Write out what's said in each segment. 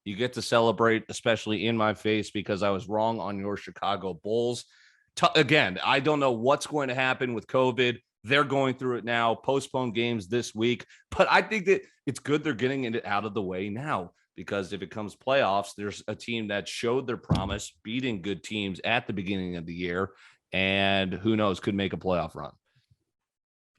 You get to celebrate, especially in my face, because I was wrong on your Chicago Bulls. Again, I don't know what's going to happen with COVID. They're going through it now, postponed games this week. But I think that it's good they're getting it out of the way now, because if it comes playoffs, there's a team that showed their promise, beating good teams at the beginning of the year, and who knows, could make a playoff run.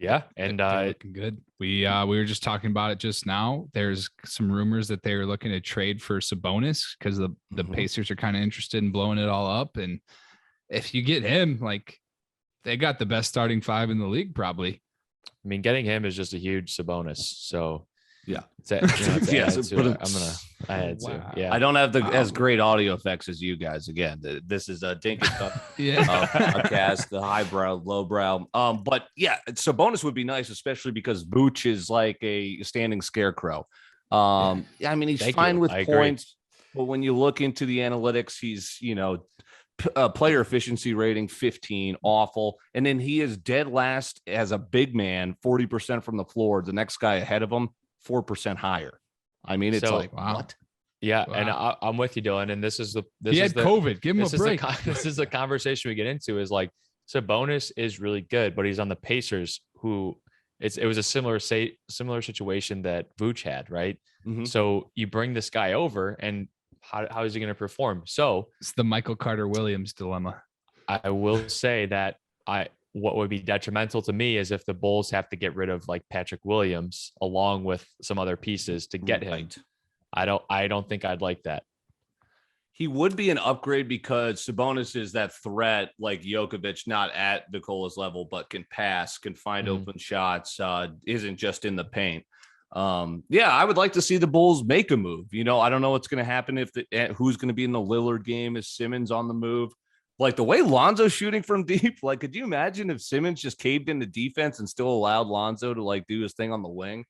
Yeah, and looking good. We were just talking about it just now. There's some rumors that they were looking to trade for Sabonis because the Pacers are kind of interested in blowing it all up. And if you get him, like, they got the best starting five in the league, probably. I mean, getting him is just a huge Sabonis. So yeah, I'm gonna add to. Yeah, I don't have as great audio effects as you guys. Again, this is a dink a cast, the highbrow, lowbrow. But yeah, Sabonis would be nice, especially because Vooch is like a standing scarecrow. I mean, he's fine with points, but when you look into the analytics, he's player efficiency rating 15, awful, and then he is dead last as a big man, 40% from the floor. The next guy ahead of him, 4% higher. I mean, it's wow. What? Yeah, wow. And I'm with you, Dylan. And this is COVID. Give him a break. This is the conversation we get into. Is like, Sabonis is really good, but he's on the Pacers, who it was a similar situation that Vooch had, right? Mm-hmm. So you bring this guy over, and how is he going to perform? So it's the Michael Carter Williams dilemma. I will say that what would be detrimental to me is if the Bulls have to get rid of like Patrick Williams along with some other pieces to get him. I don't think I'd like that. He would be an upgrade because Sabonis is that threat like Jokovic, not at Nikola's level, but can pass, can find open shots, isn't just in the paint. I would like to see the Bulls make a move. I don't know what's going to happen who's going to be in the Lillard game. Is Simmons on the move? Like the way Lonzo's shooting from deep, like, could you imagine if Simmons just caved into defense and still allowed Lonzo to like do his thing on the wing?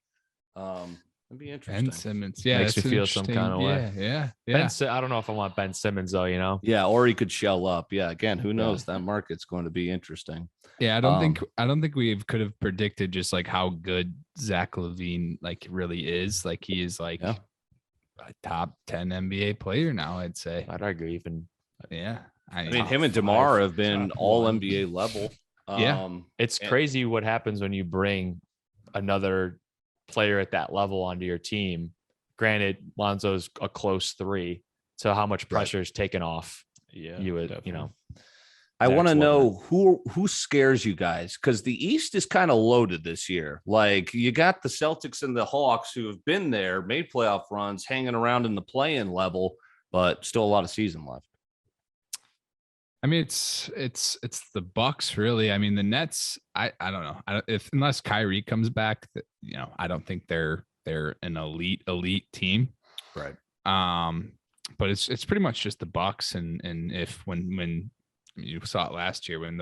That'd be interesting. Ben Simmons, makes me feel some kind of way. Yeah. I don't know if I want Ben Simmons though. Yeah, or he could shell up. Yeah, again, who knows? That market's going to be interesting. Yeah, I don't think we could have predicted just like how good Zach LaVine like really is. Like he is like a top 10 NBA player now. I'd say. I'd argue even. Yeah. I mean, him and DeMar have been all NBA level. It's crazy what happens when you bring another player at that level onto your team. Granted, Lonzo's a close 3, so how much pressure is taken off? Yeah, you would, I want to know who scares you guys, because the East is kind of loaded this year. Like, you got the Celtics and the Hawks who have been there, made playoff runs, hanging around in the play-in level, but still a lot of season left. I mean, it's the Bucks, really. I mean, the Nets, I don't know. Unless Kyrie comes back, I don't think they're an elite team. Right. But it's pretty much just the Bucks, and if when you saw it last year when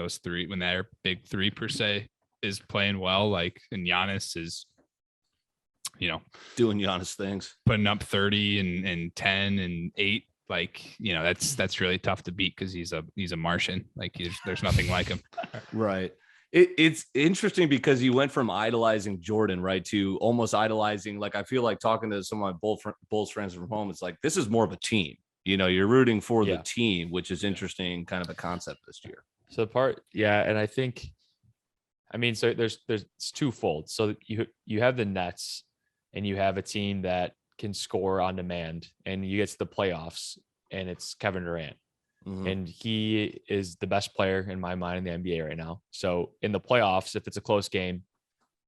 their big three per se is playing well, like, and Giannis is, doing Giannis things, putting up 30 and 10 and 8. Like, that's really tough to beat because he's a Martian. Like, there's nothing like him. Right. It's interesting because you went from idolizing Jordan, right, to almost idolizing. Like, I feel like talking to some of my Bulls friends from home, it's like, this is more of a team. You're rooting for the team, which is interesting, kind of a concept this year. So and I think, so there's it's twofold. So you have the Nets, and you have a team that can score on demand, and you get to the playoffs, and it's Kevin Durant. Mm-hmm. And he is the best player in my mind in the NBA right now. So in the playoffs, if it's a close game,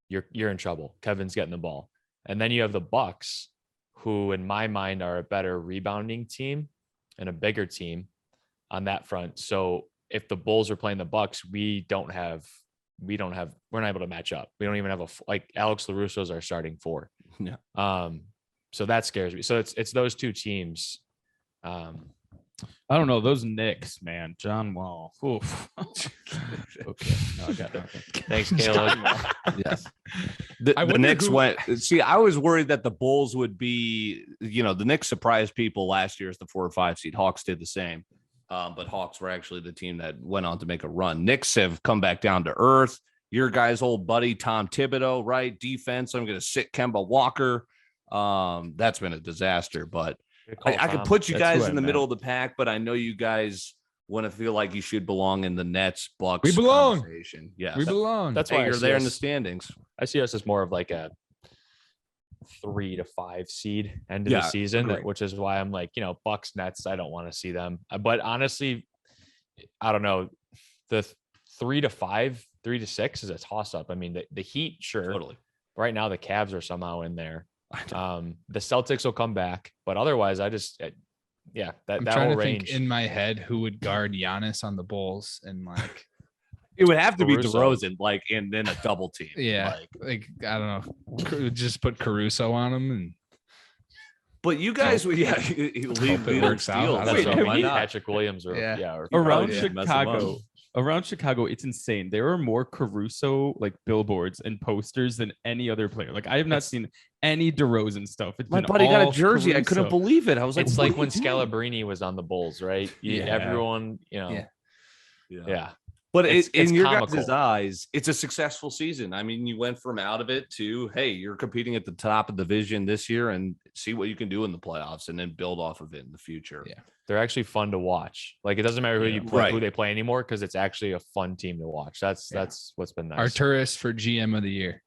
you're in trouble. Kevin's getting the ball. And then you have the Bucks, who in my mind are a better rebounding team and a bigger team on that front. So if the Bulls are playing the Bucks, we're not able to match up. We don't even have Alex LaRusso's our starting 4. Yeah. So that scares me. So it's those two teams. I don't know. Those Knicks, man. John Wall. Oof. Okay. No, I got nothing. Thanks, Caleb. Yes. The Knicks went. See, I was worried that the Bulls would be, the Knicks surprised people last year as the 4 or 5 seed. Hawks did the same. But Hawks were actually the team that went on to make a run. Knicks have come back down to earth. Your guy's old buddy, Tom Thibodeau, right? Defense. I'm going to sit Kemba Walker. That's been a disaster, but I could put you That's who guys I in the middle of meant. the pack, but I know you guys want to feel like you should belong in the Nets Bucks. We belong. Conversation. Yes. We belong. That's Hey, why you're there in the standings. I see us as more of like a 3 to 5 seed end of the season, agreed. which is why I'm like, Bucks Nets. I don't want to see them, but honestly, I don't know. The 3 to 5, 3 to 6 is a toss up. I mean, the Heat, sure. Totally. Right now, the Cavs are somehow in there. The Celtics will come back, but otherwise, I'm that trying whole to range. think in my head who would guard Giannis on the Bulls and like. It would have to be Caruso. DeRozan, and then a double team. Yeah, like I don't know, just put Caruso on him and. But you guys, leave it works out. That's Wait, what have Mike you- Patrick Williams or Around probably mess them up. Around Chicago, it's insane. There are more Caruso billboards and posters than any other player. Like I have not seen any DeRozan stuff. It's My been buddy got a all jersey. I couldn't Caruso. believe it. I was like, It's what like are when you doing? Scalabrine was on the Bulls, right? Yeah. Everyone, Yeah. But It's in your comical. guys' eyes, it's a successful season. I mean, you went from out of it to, hey, you're competing at the top of the division this year and see what you can do in the playoffs and then build off of it in the future. Yeah. they're actually fun to watch. Like it doesn't matter who you play, who they play anymore, because it's actually a fun team to watch. That's what's been nice. Arturis for GM of the year.